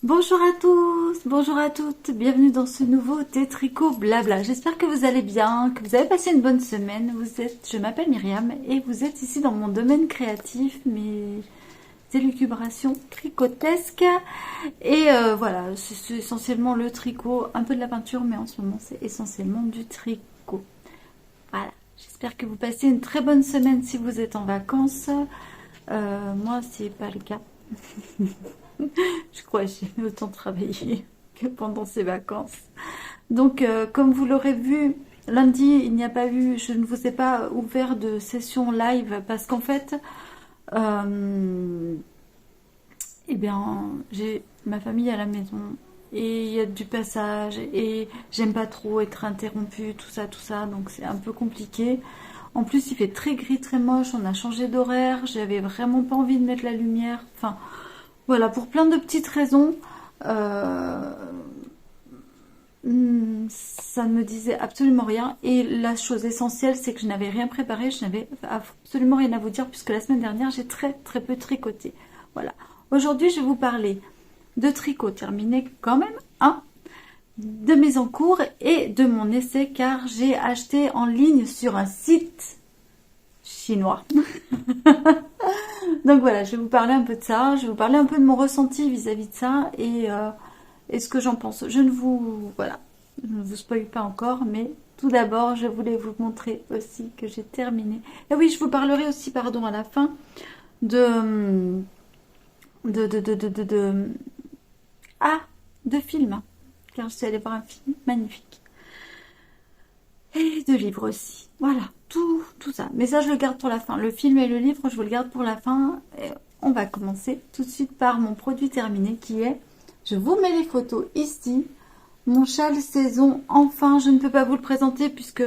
Bonjour à tous, bonjour à toutes, bienvenue dans ce nouveau thé tricot blabla. J'espère que vous allez bien, que vous avez passé une bonne semaine. Je m'appelle Myriam et vous êtes ici dans mon domaine créatif, mes élucubrations tricotesques. Et voilà, c'est essentiellement le tricot, un peu de la peinture, mais en ce moment c'est essentiellement du tricot. Voilà, j'espère que vous passez une très bonne semaine si vous êtes en vacances. Moi, c'est pas le cas. Je crois que j'ai autant travaillé que pendant ces vacances. Donc, comme vous l'aurez vu, lundi, il n'y a pas eu, je ne vous ai pas ouvert de session live parce qu'en fait, euh, eh bien, j'ai ma famille à la maison et il y a du passage et j'aime pas trop être interrompue, tout ça, donc c'est un peu compliqué. En plus, il fait très gris, très moche, on a changé d'horaire, j'avais vraiment pas envie de mettre la lumière, enfin, voilà, pour plein de petites raisons, euh, ça ne me disait absolument rien. Et la chose essentielle, c'est que je n'avais rien préparé, je n'avais absolument rien à vous dire, puisque la semaine dernière, j'ai très très peu tricoté. Voilà. Aujourd'hui, je vais vous parler de tricot terminé quand même, hein, de mes en cours et de mon essai, car j'ai acheté en ligne sur un site chinois. Donc voilà, je vais vous parler un peu de ça, je vais vous parler un peu de mon ressenti vis-à-vis de ça et ce que j'en pense. Je ne vous spoil pas encore, mais tout d'abord, je voulais vous montrer aussi que j'ai terminé. Et oui, je vous parlerai aussi, pardon, à la fin de de ah, de films, car je suis allée voir un film magnifique et de livres aussi. Voilà, tout ça. Mais ça, je le garde pour la fin. Le film et le livre, je vous le garde pour la fin. Et on va commencer tout de suite par mon produit terminé qui est, je vous mets les photos ici, mon châle saison. Enfin, je ne peux pas vous le présenter puisque,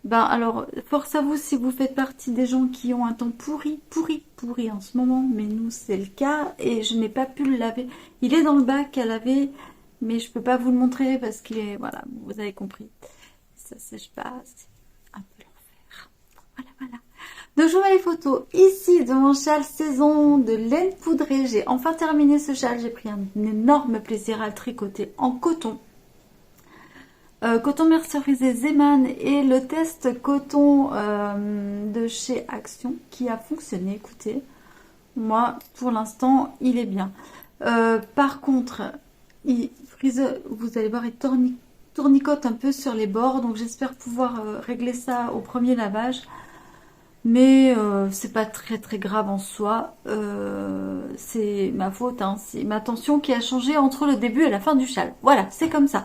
ben alors, force à vous si vous faites partie des gens qui ont un temps pourri en ce moment. Mais nous, c'est le cas et je n'ai pas pu le laver. Il est dans le bac à laver, mais je peux pas vous le montrer parce qu'il est, voilà, vous avez compris. Ça sèche pas, c'est un peu l'enfer. Voilà. Donc je vous mets les photos ici de mon châle saison de laine poudrée. J'ai enfin terminé ce châle, j'ai pris un énorme plaisir à le tricoter en coton. Coton mercerisé Zeman et le test coton de chez Action qui a fonctionné, écoutez. Moi, pour l'instant, il est bien. Par contre, vous allez voir, il tournicote un peu sur les bords, donc j'espère pouvoir régler ça au premier lavage. Mais c'est pas très très grave en soi. C'est ma faute, hein. C'est ma tension qui a changé entre le début et la fin du châle. Voilà, c'est comme ça.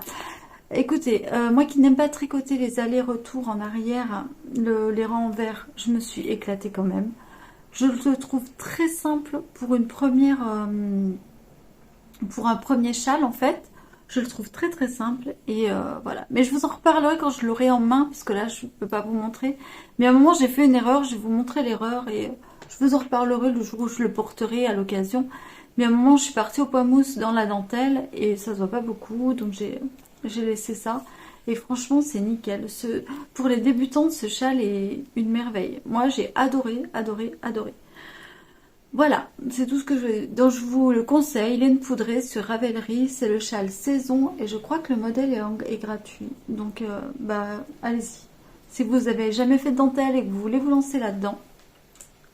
Écoutez, moi qui n'aime pas tricoter les allers-retours en arrière, les rangs en vert, je me suis éclatée quand même. Je le trouve très simple pour une première, pour un premier châle en fait. Je le trouve très très simple et voilà. Mais je vous en reparlerai quand je l'aurai en main parce que là je ne peux pas vous montrer. Mais à un moment j'ai fait une erreur, je vais vous montrer l'erreur et je vous en reparlerai le jour où je le porterai à l'occasion. Mais à un moment je suis partie au poids mousse dans la dentelle et ça se voit pas beaucoup donc j'ai laissé ça. Et franchement c'est nickel. Pour les débutantes ce châle est une merveille. Moi j'ai adoré, adoré, adoré. Voilà, c'est tout ce que dont je vous le conseille. Laine poudrée sur Ravelry, c'est le châle saison et je crois que le modèle est gratuit. Donc, bah, allez-y. Si vous avez jamais fait de dentelle et que vous voulez vous lancer là-dedans,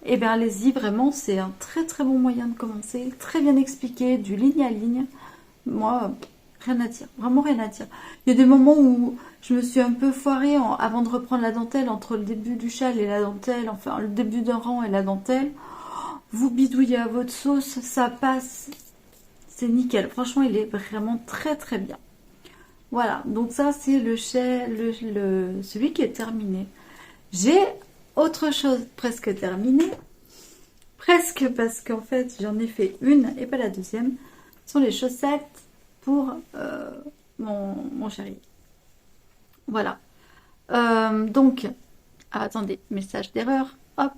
eh bien, allez-y. Vraiment, c'est un très très bon moyen de commencer. Très bien expliqué, du ligne à ligne. Moi, rien à dire. Vraiment rien à dire. Il y a des moments où je me suis un peu foirée avant de reprendre la dentelle entre le début du châle et la dentelle, enfin le début d'un rang et la dentelle. Vous bidouillez à votre sauce, ça passe, c'est nickel. Franchement, il est vraiment très très bien. Voilà, donc ça c'est celui qui est terminé. J'ai autre chose presque terminée, presque parce qu'en fait j'en ai fait une et pas la deuxième. Ce sont les chaussettes pour mon chéri. Voilà. Donc, attendez, message d'erreur. Hop,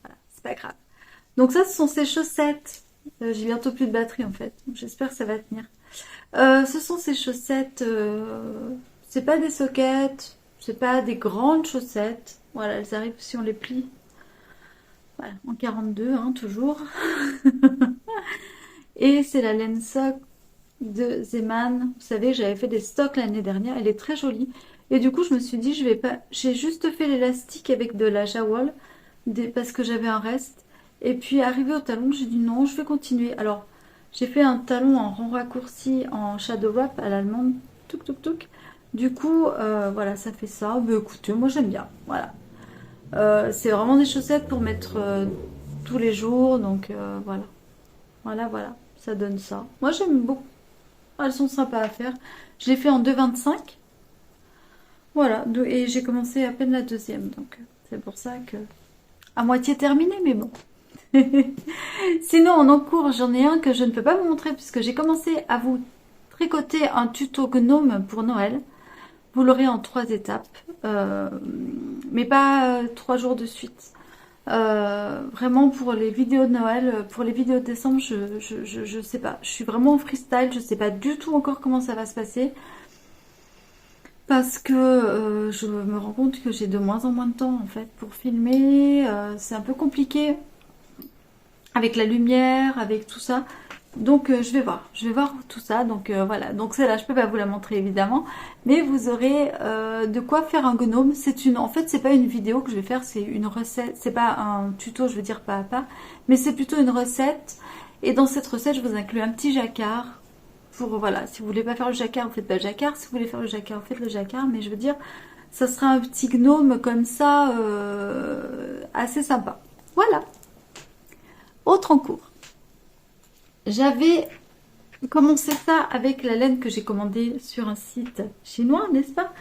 voilà, c'est pas grave. Donc ça, ce sont ces chaussettes. J'ai bientôt plus de batterie en fait. J'espère que ça va tenir. Ce sont ces chaussettes. C'est pas des sockets. C'est pas des grandes chaussettes. Voilà, elles arrivent si on les plie. Voilà, en 42, hein, toujours. Et c'est la laine soie de Zeman. Vous savez, j'avais fait des stocks l'année dernière. Elle est très jolie. Et du coup, je me suis dit, je vais pas. J'ai juste fait l'élastique avec de la Jawol parce que j'avais un reste. Et puis, arrivé au talon, j'ai dit non, je vais continuer. Alors, j'ai fait un talon en rond raccourci en shadow wrap à l'allemande. Touk touk touk. Du coup, voilà, ça fait ça. Mais écoutez, moi j'aime bien. Voilà. C'est vraiment des chaussettes pour mettre tous les jours. Donc voilà. Voilà, voilà. Ça donne ça. Moi j'aime beaucoup. Elles sont sympas à faire. Je l'ai fait en 2,25. Voilà. Et j'ai commencé à peine la deuxième. Donc c'est pour ça que. À moitié terminé, mais bon. Sinon, en encours, j'en ai un que je ne peux pas vous montrer puisque j'ai commencé à vous tricoter un tuto gnome pour Noël. Vous l'aurez en 3 étapes, mais pas 3 jours de suite. Vraiment pour les vidéos de Noël, pour les vidéos de décembre, je sais pas. Je suis vraiment en freestyle, je sais pas du tout encore comment ça va se passer. Parce que je me rends compte que j'ai de moins en moins de temps en fait pour filmer. C'est un peu compliqué avec la lumière, avec tout ça. Donc je vais voir tout ça. Donc voilà, donc celle-là je peux pas vous la montrer évidemment, mais vous aurez de quoi faire un gnome. En fait c'est pas une vidéo que je vais faire, c'est une recette, c'est pas un tuto, je veux dire pas à pas, mais c'est plutôt une recette. Et dans cette recette je vous inclus un petit jacquard pour voilà, si vous voulez pas faire le jacquard, vous faites pas le jacquard, si vous voulez faire le jacquard, vous faites le jacquard, mais je veux dire ça sera un petit gnome comme ça assez sympa. Voilà. Autre en cours. J'avais commencé ça avec la laine que j'ai commandée sur un site chinois, n'est-ce pas?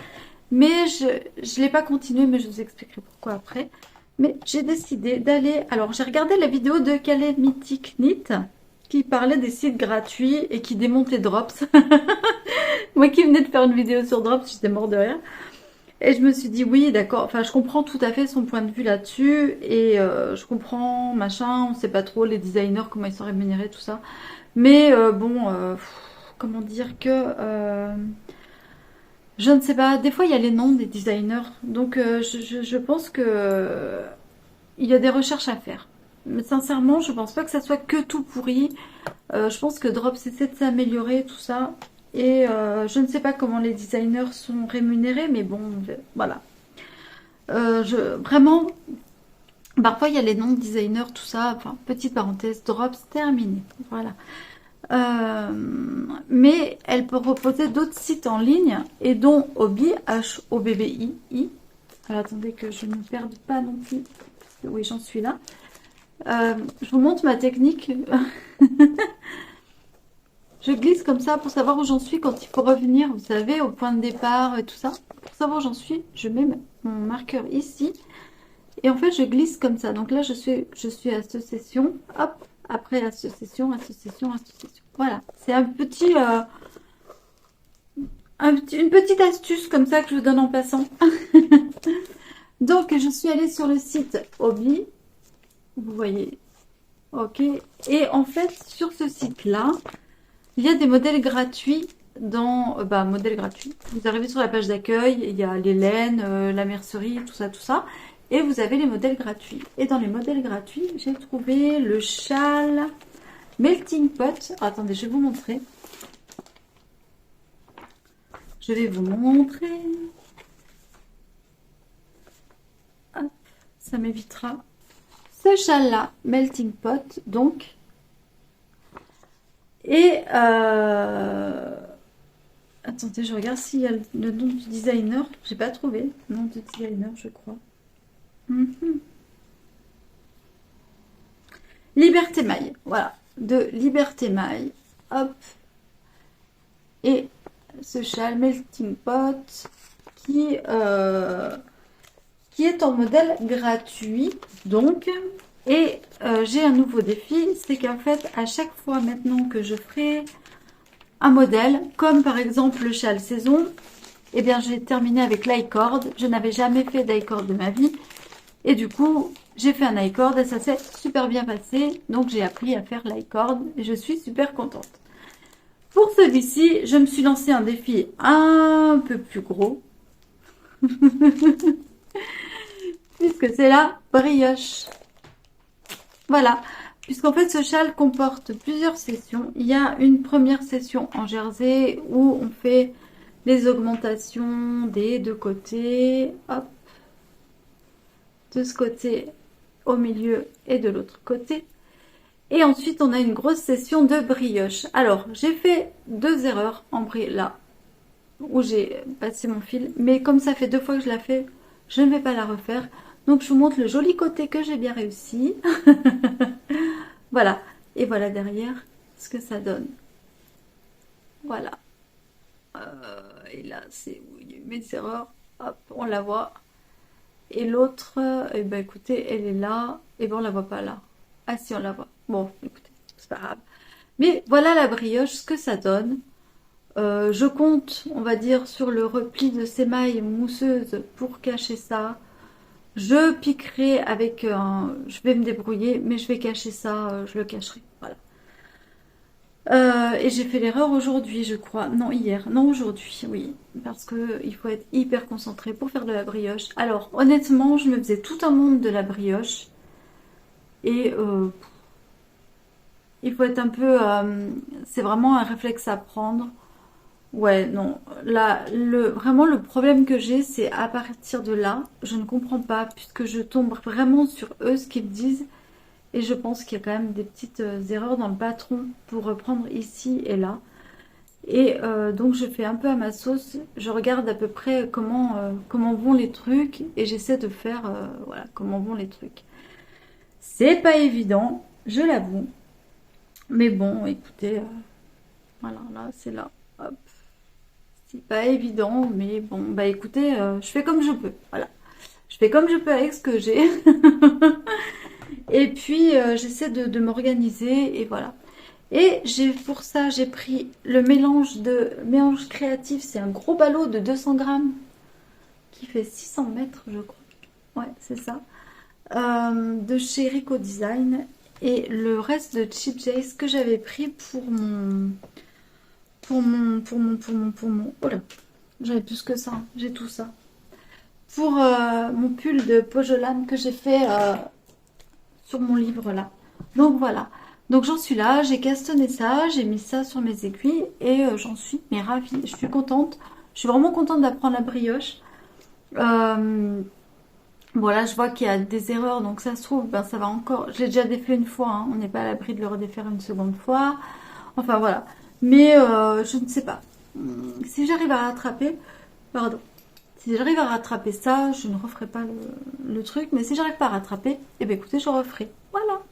Mais je ne l'ai pas continué, mais je vous expliquerai pourquoi après. Mais j'ai décidé d'aller... Alors, j'ai regardé la vidéo de Calais Mythic Knit qui parlait des sites gratuits et qui démontait Drops. Moi qui venais de faire une vidéo sur Drops, j'étais mort de rire. Et je me suis dit, oui, d'accord, enfin, je comprends tout à fait son point de vue là-dessus. Et je comprends, machin, on sait pas trop, les designers, comment ils sont rémunérés, tout ça. Mais bon, comment dire que... je ne sais pas, des fois il y a les noms des designers. Donc je pense que il y a des recherches à faire. Mais sincèrement, je pense pas que ça soit que tout pourri. Je pense que Drops essaie de s'améliorer, tout ça. Et je ne sais pas comment les designers sont rémunérés, mais bon, voilà. Vraiment, parfois il y a les noms de designers, tout ça. Enfin, petite parenthèse, Drops terminé. Voilà. Mais elle peut proposer d'autres sites en ligne et dont Hobby, H-O-B-B-I. Alors attendez que je ne me perde pas non plus. Oui, j'en suis là. Je vous montre ma technique. Je glisse comme ça pour savoir où j'en suis quand il faut revenir, vous savez, au point de départ et tout ça. Pour savoir où j'en suis, je mets mon marqueur ici. Et en fait, je glisse comme ça. Donc là, je suis à cette session. Hop, après à cette session, à cette session, à cette session. Voilà, c'est un petit, une petite astuce comme ça que je vous donne en passant. Donc, je suis allée sur le site Hobby. Vous voyez. Ok. Et en fait, sur ce site-là, il y a des modèles gratuits modèles gratuits. Vous arrivez sur la page d'accueil, il y a les laines, la mercerie, tout ça, tout ça. Et vous avez les modèles gratuits. Et dans les modèles gratuits, j'ai trouvé le châle Melting Pot. Oh, attendez, je vais vous montrer. Je vais vous montrer. Hop, ça m'évitera. Ce châle-là, Melting Pot, donc. Et attendez, je regarde s'il y a le nom du designer. J'ai pas trouvé le nom du designer, je crois. Liberté Maille, voilà, de Liberté Maille. Hop. Et ce châle Melting Pot qui est en modèle gratuit, donc. Et j'ai un nouveau défi, c'est qu'en fait, à chaque fois maintenant que je ferai un modèle, comme par exemple le châle saison, eh bien j'ai terminé avec l'i-cord. Je n'avais jamais fait d'i-cord de ma vie. Et du coup, j'ai fait un i-cord et ça s'est super bien passé. Donc j'ai appris à faire l'i-cord et je suis super contente. Pour celui-ci, je me suis lancé un défi un peu plus gros. Puisque c'est la brioche. Voilà. Puisqu'en fait, ce châle comporte plusieurs sessions. Il y a une première session en jersey où on fait les augmentations des deux côtés. Hop, de ce côté au milieu et de l'autre côté. Et ensuite, on a une grosse session de brioche. Alors, j'ai fait 2 erreurs en brioche là, où j'ai passé mon fil. Mais comme ça fait 2 fois que je la fais, je ne vais pas la refaire. Donc, je vous montre le joli côté que j'ai bien réussi. Voilà. Et voilà derrière ce que ça donne. Voilà. Et là, c'est où il y a eu mes erreurs. Hop, on la voit. Et l'autre, eh ben, écoutez, elle est là. Et ben, on la voit pas là. Ah si, on la voit. Bon, écoutez, c'est pas grave. Mais voilà la brioche, ce que ça donne. Je compte, on va dire, sur le repli de ces mailles mousseuses pour cacher ça. Je piquerai avec un... Je vais me débrouiller, mais je vais cacher ça, je le cacherai. Voilà. Et j'ai fait l'erreur aujourd'hui, je crois. Non, hier. Non, aujourd'hui, oui. Parce que il faut être hyper concentré pour faire de la brioche. Alors, honnêtement, je me faisais tout un monde de la brioche. Et il faut être un peu... c'est vraiment un réflexe à prendre. Ouais, non. Là, vraiment, le problème que j'ai, c'est à partir de là, je ne comprends pas, puisque je tombe vraiment sur eux, ce qu'ils me disent. Et je pense qu'il y a quand même des petites erreurs dans le patron pour reprendre ici et là. Et donc, je fais un peu à ma sauce. Je regarde à peu près comment vont les trucs. Et j'essaie de faire, voilà, comment vont les trucs. C'est pas évident, je l'avoue. Mais bon, écoutez, voilà, là, c'est là. Hop. C'est pas évident, mais bon, bah écoutez, je fais comme je peux. Voilà. Je fais comme je peux avec ce que j'ai. Et puis, j'essaie de m'organiser et voilà. Et pour ça, j'ai pris le mélange créatif. C'est un gros ballot de 200 grammes qui fait 600 mètres, je crois. Ouais, c'est ça. De chez Rico Design. Et le reste de Cheap Jace que j'avais pris pour mon... Oh là, j'avais plus que ça, hein. J'ai tout ça. Pour mon pull de Pojolan que j'ai fait sur mon livre là. Donc voilà. Donc j'en suis là, j'ai castonné ça, j'ai mis ça sur mes aiguilles et j'en suis mais ravie. Je suis contente. Je suis vraiment contente d'apprendre la brioche. Voilà, je vois qu'il y a des erreurs, donc ça se trouve, ben ça va encore. Je l'ai déjà défait une fois, hein. On n'est pas à l'abri de le redéfaire une seconde fois. Enfin voilà. Mais je ne sais pas. Si j'arrive à rattraper, pardon, si j'arrive à rattraper ça, je ne referai pas le truc. Mais si j'arrive pas à rattraper, eh bien écoutez, je referai. Voilà.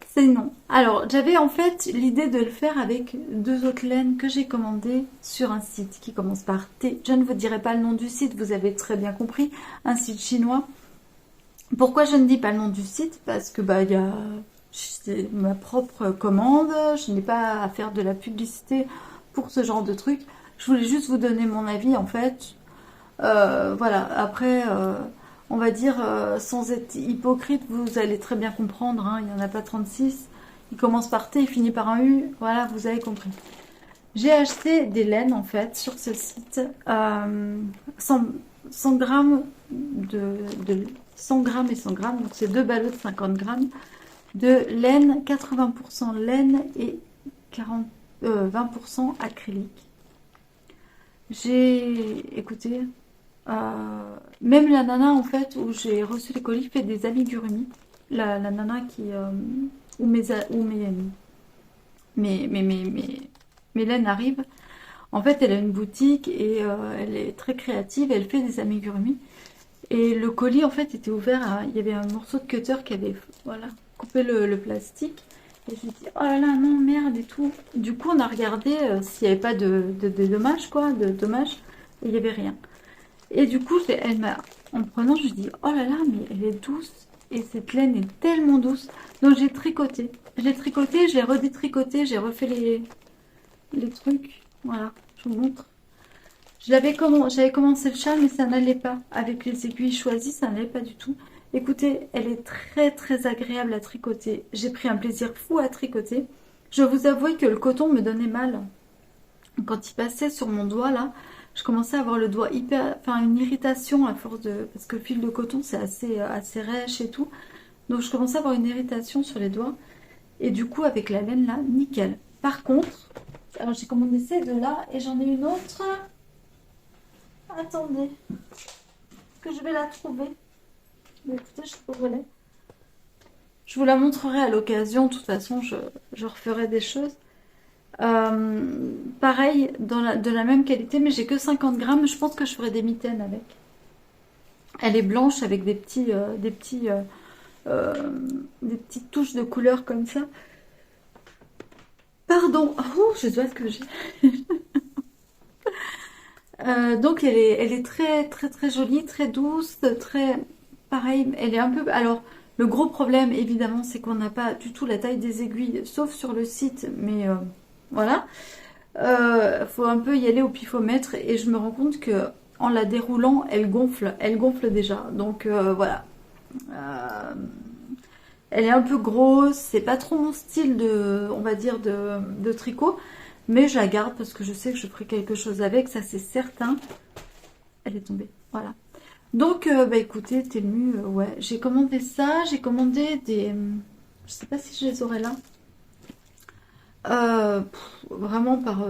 C'est non. Alors, j'avais en fait l'idée de le faire avec 2 autres laines que j'ai commandées sur un site qui commence par T. Je ne vous dirai pas le nom du site, vous avez très bien compris. Un site chinois. Pourquoi je ne dis pas le nom du site? Parce que bah il y a... C'est ma propre commande, je n'ai pas à faire de la publicité pour ce genre de truc. Je voulais juste vous donner mon avis en fait. Voilà, après, on va dire, sans être hypocrite, vous allez très bien comprendre, hein, il n'y en a pas 36. Il commence par T, il finit par un U, voilà, vous avez compris. J'ai acheté des laines en fait sur ce site, 100 grammes 100 grammes et 100 grammes, donc c'est 2 ballots de 50 grammes. De laine, 80% laine et 20% acrylique. J'ai, écoutez, même la nana en fait où j'ai reçu les colis fait des amigurumis. La nana qui, où mes laines arrivent. En fait, elle a une boutique et elle est très créative. Elle fait des amigurumis. Et le colis en fait était ouvert. Il y avait un morceau de cutter qui avait, voilà, couper le plastique. Et je me dis, oh là là, non, merde et tout. Du coup, on a regardé s'il n'y avait pas de dommages, quoi, de dommages. Et il n'y avait rien. Et du coup, en prenant, je me dis, oh là là, mais elle est douce. Et cette laine est tellement douce. Donc, j'ai tricoté. Je l'ai tricoté, je l'ai redétricoté, j'ai refait les trucs. Voilà, je vous montre. J'avais commencé le châle, mais ça n'allait pas. Avec les aiguilles choisies, ça n'allait pas du tout. Écoutez, elle est très très agréable à tricoter. J'ai pris un plaisir fou à tricoter. Je vous avoue que le coton me donnait mal. Quand il passait sur mon doigt là, je commençais à avoir le doigt une irritation à force de... Parce que le fil de coton c'est assez rêche et tout. Donc je commençais à avoir une irritation sur les doigts. Et du coup, avec la laine là, nickel. Par contre, alors j'ai commandé ces deux-là et j'en ai une autre. Attendez, que je vais la trouver. Mais écoutez, je sais pas où elle est. Je vous la montrerai à l'occasion. De toute façon, je referai des choses. Pareil, de la même qualité, mais j'ai que 50 grammes. Je pense que je ferai des mitaines avec. Elle est blanche avec des petites touches de couleur comme ça. Pardon, oh, je dois ce que j'ai. Donc elle est très très très jolie, très douce, très pareil. Elle est un peu. Alors le gros problème évidemment, c'est qu'on n'a pas du tout la taille des aiguilles, sauf sur le site. Mais voilà, faut un peu y aller au pifomètre et je me rends compte que en la déroulant, elle gonfle déjà. Donc voilà. Euh, Elle est un peu grosse, c'est pas trop mon style de, on va dire, de tricot, mais je la garde parce que je sais que je ferai quelque chose avec, ça c'est certain. Elle est tombée, voilà. Donc, bah écoutez, Temu, ouais, j'ai commandé ça, j'ai commandé des, je sais pas si je les aurai là. Vraiment par,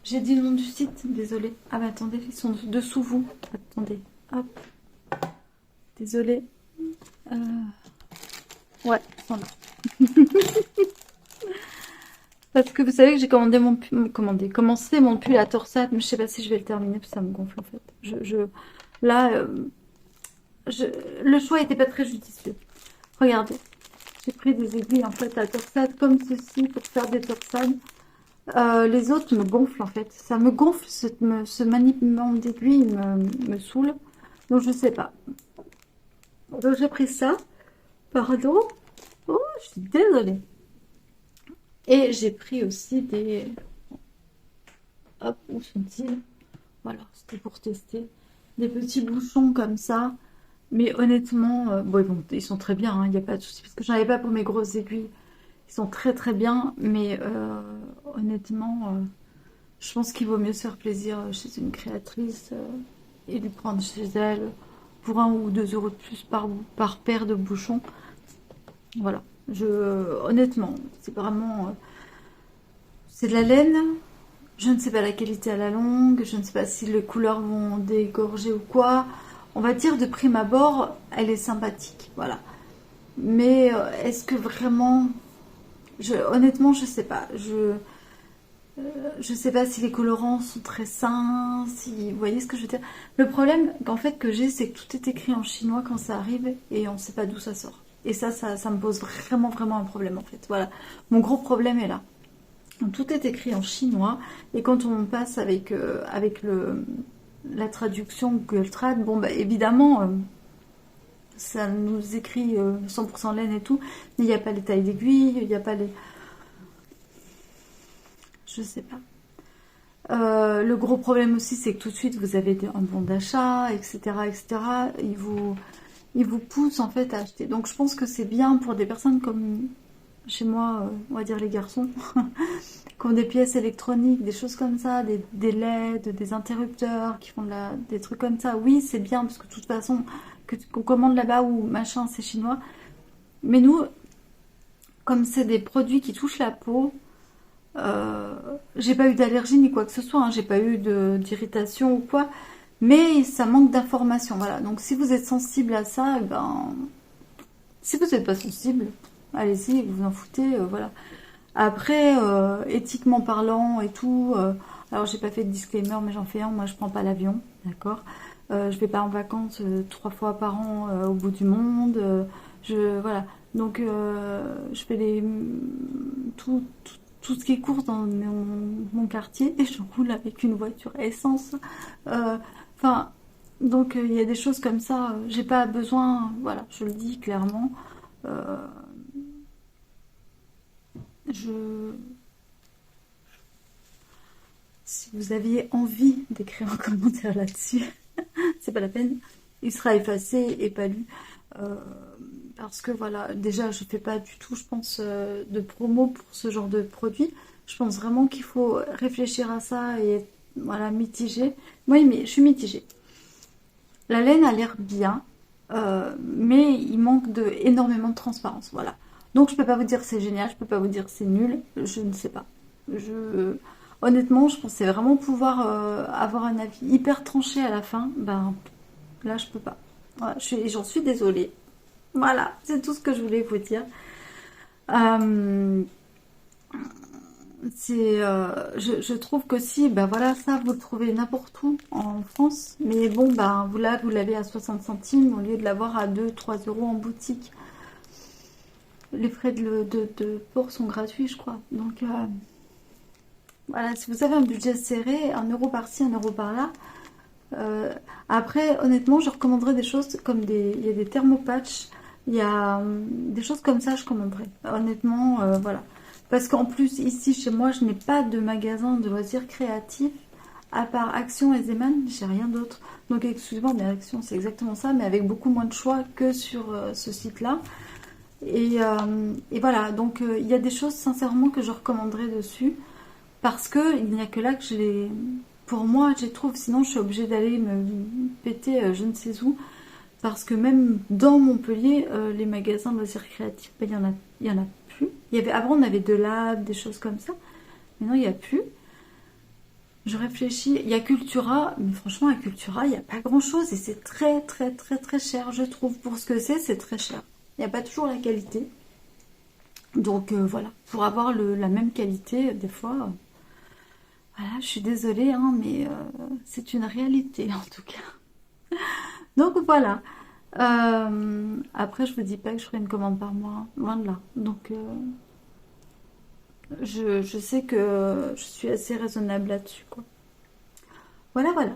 j'ai dit le nom du site, désolé. Ah bah attendez, ils sont dessous vous. Attendez, hop, désolé. Euh, ouais, voilà. Parce que vous savez que j'ai commandé commencé mon pull à torsade, mais je sais pas si je vais le terminer, parce que ça me gonfle en fait. Là, je, le choix était pas très judicieux. Regardez, j'ai pris des aiguilles en fait à torsade comme ceci pour faire des torsades. Les autres me gonflent en fait. Ça me gonfle, ce maniement d'aiguille me saoule. Donc je sais pas. Donc j'ai pris ça. Pardon. Oh, je suis désolée. Et j'ai pris aussi des... Hop, où sont-ils? Voilà, c'était pour tester. Des petits bouchons comme ça. Mais honnêtement, bon, ils sont très bien, il n'y a pas de souci. Parce que j'en avais pas pour mes grosses aiguilles. Ils sont très très bien. Mais honnêtement, je pense qu'il vaut mieux se faire plaisir chez une créatrice et lui prendre chez elle pour 1 ou 2 € de plus par paire de bouchons. Voilà. Honnêtement, c'est vraiment... c'est de la laine. Je ne sais pas la qualité à la longue. Je ne sais pas si les couleurs vont dégorger ou quoi. On va dire de prime abord, elle est sympathique. Voilà. Mais est-ce que vraiment... honnêtement, je sais pas. Je sais pas si les colorants sont très sains, si vous voyez ce que je veux dire. Le problème qu'en fait que j'ai, c'est que tout est écrit en chinois quand ça arrive et on sait pas d'où ça sort. Et ça me pose vraiment vraiment un problème en fait. Voilà, mon gros problème est là. Donc, tout est écrit en chinois et quand on passe avec la traduction Google Trad, bon bah évidemment ça nous écrit 100% laine et tout, mais il n'y a pas les tailles d'aiguille, il n'y a pas les... Je sais pas. Le gros problème aussi, c'est que tout de suite, vous avez un bon d'achat, etc., etc. Il vous pousse en fait à acheter. Donc, je pense que c'est bien pour des personnes comme chez moi, on va dire les garçons, qui ont des pièces électroniques, des choses comme ça, des LED, des interrupteurs, qui font des trucs comme ça. Oui, c'est bien, parce que de toute façon, qu'on commande là-bas ou machin, c'est chinois. Mais nous, comme c'est des produits qui touchent la peau, j'ai pas eu d'allergie ni quoi que ce soit, hein, j'ai pas eu d'irritation ou quoi, mais ça manque d'informations, voilà. Donc si vous êtes sensible à ça, si vous n'êtes pas sensible, allez-y, vous en foutez, voilà. Après, éthiquement parlant et tout, alors j'ai pas fait de disclaimer, mais j'en fais un, moi je prends pas l'avion, d'accord. Je vais pas en vacances 3 fois par an au bout du monde, voilà. Donc je fais tout ce qui court dans mon quartier et je roule avec une voiture essence. Enfin, donc il y a des choses comme ça. J'ai pas besoin, voilà, je le dis clairement. Euh, je, si vous aviez envie d'écrire un commentaire là-dessus, c'est pas la peine. Il sera effacé et pas lu. Euh, Parce que voilà, déjà je fais pas du tout, je pense, de promo pour ce genre de produit. Je pense vraiment qu'il faut réfléchir à ça et être, voilà, mitigé. Moi, mais je suis mitigée. La laine a l'air bien, mais il manque énormément de transparence. Voilà. Donc je peux pas vous dire c'est génial, je peux pas vous dire c'est nul, je ne sais pas. Honnêtement, je pensais vraiment pouvoir avoir un avis hyper tranché à la fin. Ben là, je peux pas. Voilà, j'en suis désolée. Voilà, c'est tout ce que je voulais vous dire. Euh, je trouve que si, ben voilà, ça vous le trouvez n'importe où en France, mais bon, ben vous l'avez à 60 centimes au lieu de l'avoir à 2, 3 € en boutique. Les frais de port sont gratuits, je crois. Donc voilà, si vous avez un budget serré, 1 € par-ci, 1 € par-là. Après, honnêtement, je recommanderais des choses comme il y a des thermopatchs, il y a des choses comme ça, je commanderais. Honnêtement, voilà. Parce qu'en plus, ici, chez moi, je n'ai pas de magasin de loisirs créatifs. À part Action et Zeman, j'ai rien d'autre. Donc, excusez-moi, mais Action, c'est exactement ça, mais avec beaucoup moins de choix que sur ce site-là. Et voilà, donc il y a des choses, sincèrement, que je recommanderais dessus. Parce que il n'y a que là que je les... Pour moi, je les trouve, sinon je suis obligée d'aller me péter je ne sais où. Parce que même dans Montpellier, les magasins de loisirs créatifs, ben, il y en a plus. Avant, on avait de Lab, des choses comme ça. Maintenant, il n'y a plus. Je réfléchis. Il y a Cultura, mais franchement, à Cultura, il n'y a pas grand-chose. Et c'est très, très, très, très cher, je trouve. Pour ce que c'est très cher. Il n'y a pas toujours la qualité. Donc, voilà. Pour avoir la même qualité, des fois... voilà, je suis désolée, hein, mais c'est une réalité, en tout cas. Donc, voilà. Après, je vous dis pas que je ferai une commande par mois, hein, loin de là. Donc, je sais que je suis assez raisonnable là-dessus, quoi. Voilà, voilà.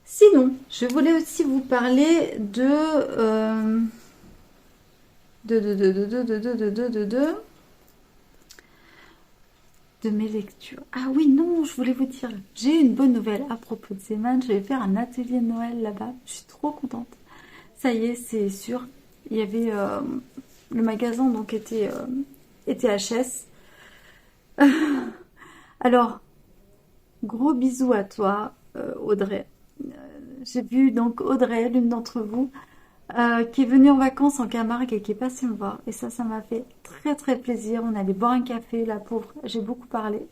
Sinon, je voulais aussi vous parler de mes lectures. Ah oui, non, je voulais vous dire, j'ai une bonne nouvelle à propos de Zeman. Je vais faire un atelier de Noël là-bas. Je suis trop contente. Ça y est, c'est sûr. Il y avait le magasin donc était HS. Alors, gros bisous à toi, Audrey. J'ai vu donc Audrey, l'une d'entre vous, qui est venue en vacances en Camargue et qui est passée me voir. Et ça m'a fait très très plaisir. On allait boire un café, la pauvre. J'ai beaucoup parlé.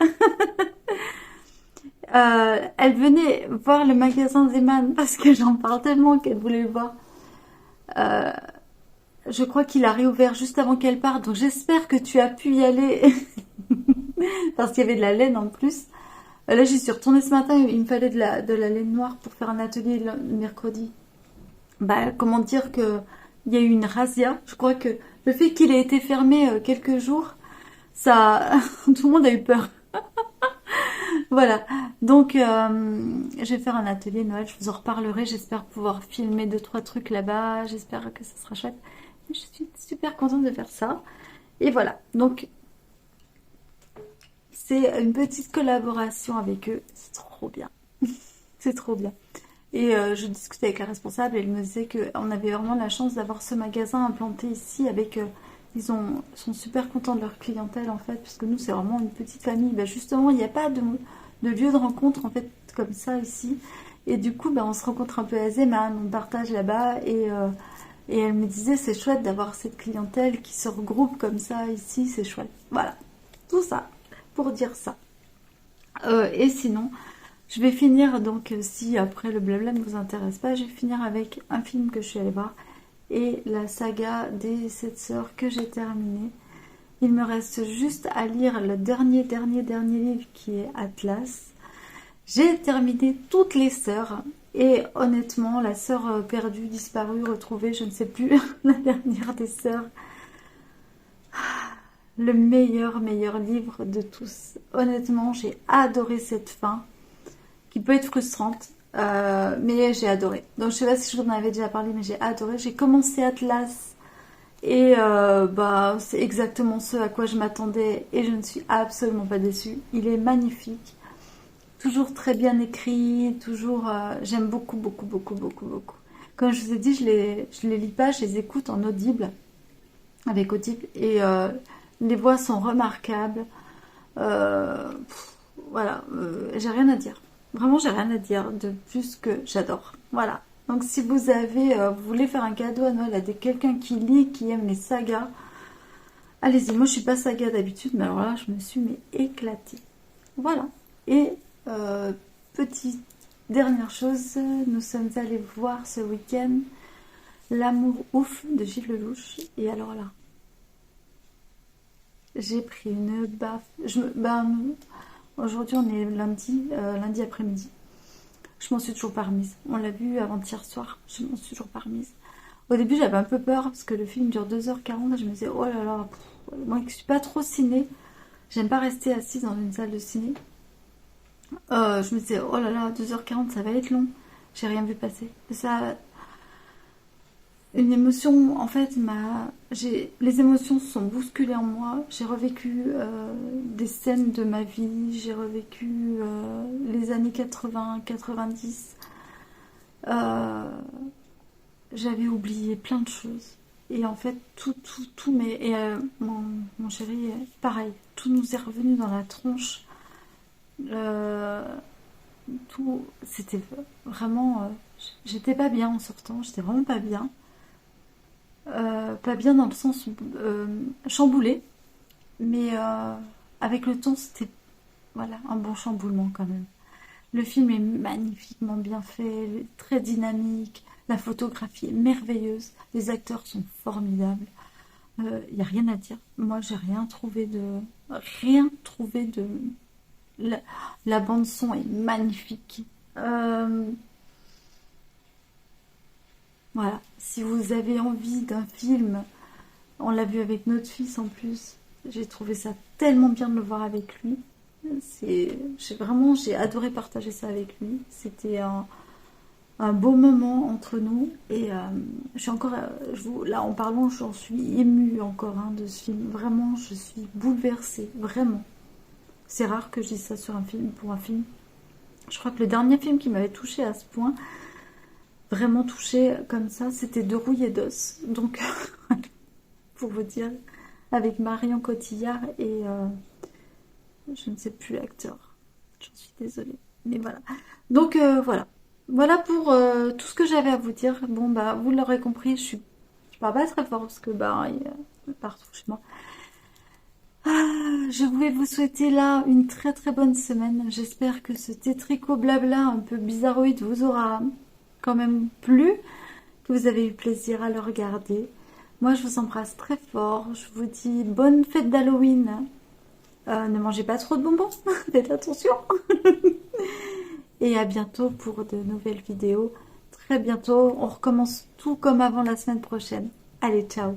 Elle venait voir le magasin Zeman parce que j'en parle tellement qu'elle voulait le voir. Je crois qu'il a réouvert juste avant qu'elle parte, donc j'espère que tu as pu y aller parce qu'il y avait de la laine en plus. Là, j'y suis retournée ce matin, il me fallait de la laine noire pour faire un atelier le mercredi. Bah, comment dire que il y a eu une razzia. Je crois que le fait qu'il ait été fermé quelques jours, ça, tout le monde a eu peur. Voilà. Donc, je vais faire un atelier Noël. Je vous en reparlerai. J'espère pouvoir filmer 2, 3 trucs là-bas. J'espère que ça sera chouette. Je suis super contente de faire ça. Et voilà. Donc, c'est une petite collaboration avec eux. C'est trop bien. C'est trop bien. Et je discutais avec la responsable et elle me disait qu'on avait vraiment la chance d'avoir ce magasin implanté ici avec... sont super contents de leur clientèle en fait, puisque nous c'est vraiment une petite famille. Ben, justement, il n'y a pas de lieu de rencontre en fait comme ça ici. Et du coup, ben, on se rencontre un peu à Zeman, on partage là-bas et elle me disait c'est chouette d'avoir cette clientèle qui se regroupe comme ça ici, c'est chouette. Voilà, tout ça pour dire ça. Et sinon... je vais finir, donc si après le blabla ne vous intéresse pas, je vais finir avec un film que je suis allée voir et la saga des 7 sœurs que j'ai terminée. Il me reste juste à lire le dernier livre qui est Atlas. J'ai terminé toutes les sœurs et honnêtement, la sœur perdue, disparue, retrouvée, je ne sais plus, la dernière des sœurs. Le meilleur livre de tous. Honnêtement, j'ai adoré cette fin. Qui peut être frustrante, mais j'ai adoré. Donc je sais pas si je vous en avais déjà parlé, mais j'ai adoré. J'ai commencé Atlas et bah c'est exactement ce à quoi je m'attendais et je ne suis absolument pas déçue. Il est magnifique, toujours très bien écrit, toujours j'aime beaucoup. Comme je vous ai dit, je les lis pas, je les écoute en audible avec Audible et les voix sont remarquables. Voilà, j'ai rien à dire. Vraiment, j'ai rien à dire de plus que j'adore. Voilà. Donc, si vous voulez faire un cadeau à Noël à quelqu'un qui lit, qui aime les sagas, Allez-y, moi je suis pas saga d'habitude, mais alors là je me suis mais éclatée. Voilà. Et petite dernière chose, nous sommes allés voir ce week-end L'amour ouf de Gilles Lelouch. Et alors là, j'ai pris une baffe. Aujourd'hui on est lundi, lundi après-midi. Je m'en suis toujours pas remise. On l'a vu avant-hier soir, je m'en suis toujours pas remise. Au début j'avais un peu peur parce que le film dure 2h40 et je me disais oh là là, moi qui suis pas trop ciné, j'aime pas rester assise dans une salle de ciné. Je me disais oh là là, 2h40 ça va être long. J'ai rien vu passer. Ça, une émotion, en fait, les émotions se sont bousculées en moi. J'ai revécu des scènes de ma vie, j'ai revécu les années 80, 90. Euh, J'avais oublié plein de choses. Et en fait, tout, mais mon chéri, pareil, tout nous est revenu dans la tronche. Euh, Tout, c'était vraiment, j'étais pas bien en sortant, j'étais vraiment pas bien. Pas bien dans le sens chamboulé, mais avec le temps, c'était voilà, un bon chamboulement quand même. Le film est magnifiquement bien fait, très dynamique, la photographie est merveilleuse, les acteurs sont formidables. Il n'y a rien à dire. Moi, j'ai rien trouvé de. Rien trouvé de. La, la bande son est magnifique. Voilà, si vous avez envie d'un film, on l'a vu avec notre fils en plus. J'ai trouvé ça tellement bien de le voir avec lui. J'ai adoré partager ça avec lui. C'était un beau moment entre nous. Et je suis encore, là en parlant, j'en suis émue encore de ce film. Vraiment, je suis bouleversée, vraiment. C'est rare que je dise ça sur un film, pour un film. Je crois que le dernier film qui m'avait touchée à ce point, vraiment touchée comme ça, c'était De rouille et d'os. Donc, pour vous dire, avec Marion Cotillard et je ne sais plus l'acteur. J'en suis désolée. Mais voilà. Donc voilà. Voilà pour tout ce que j'avais à vous dire. Bon bah vous l'aurez compris, je parle pas très fort parce que bah il y a partout chez moi. Je voulais vous souhaiter là une très très bonne semaine. J'espère que ce tétrico blabla un peu bizarroïde vous aura quand même plu, que vous avez eu plaisir à le regarder. Moi je vous embrasse très fort. Je vous dis bonne fête d'Halloween. Ne mangez pas trop de bonbons, faites attention. Et à bientôt pour de nouvelles vidéos. Très bientôt, on recommence tout comme avant la semaine prochaine. Allez, ciao.